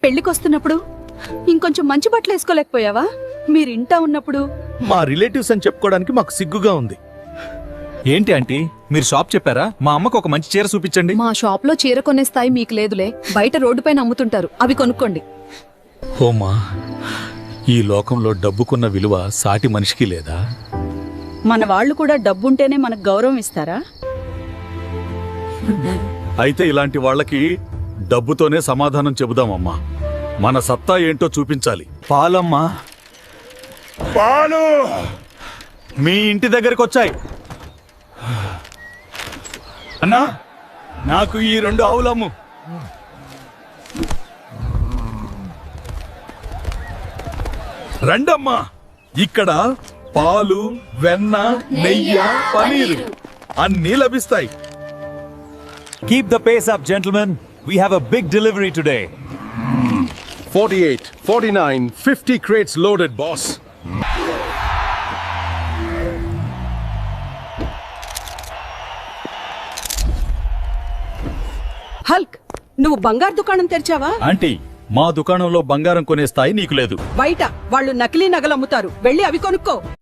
పెళ్లికొస్తున్నప్పుడు ఇంకొంచెం మంచి బట్టలు వేసుకోలేకపోయావా? మీరింటా ఉన్నప్పుడు మా రిలేటివ్స్ అని చెప్పుకోవడానికి మాకు సిగ్గుగా ఉంది. ఏంటి ఆంటీ, మీరు షాప్ చెప్పారా? మా అమ్మకు ఒక మంచి చీర చూపించండి. మా షాప్ లో చీర కొనే స్థాయి మీకు లేదులే. బయట రోడ్డు పైన అమ్ముతుంటారు, అవి కొనుక్కోండి. ఓమా, ఈ లోకంలో డబ్బుకున్న విలువ సాటి మనిషికి లేదా? మన వాళ్ళు కూడా డబ్బుంటేనే మనకు గౌరవం ఇస్తారా? అయితే ఇలాంటి వాళ్ళకి డబ్బుతోనే సమాధానం చెబుదామమ్మా. మన సత్తా ఏంటో చూపించాలి. పాలమ్మా, పాలు మీ ఇంటి దగ్గరికి వచ్చాయి. అన్నా, నాకు ఈ 2 ఆవులమ్ము. రండమ్మా, ఇక్కడ పాలు, వెన్న, నెయ్యి, పనీరు అన్నీ లభిస్తాయి. keep the pace up, gentlemen. We have a big delivery today. 48, 49, 50 crates loaded, boss. Hulk, నువ్వు బంగారు దుకాణం తెరిచావా? ఆంటీ, మా దుకాణంలో బంగారం కొనే స్థాయి నీకు లేదు. బయట వాళ్ళు నకిలీ నగలు అమ్ముతారు, వెళ్ళి అవి కొనుక్కో.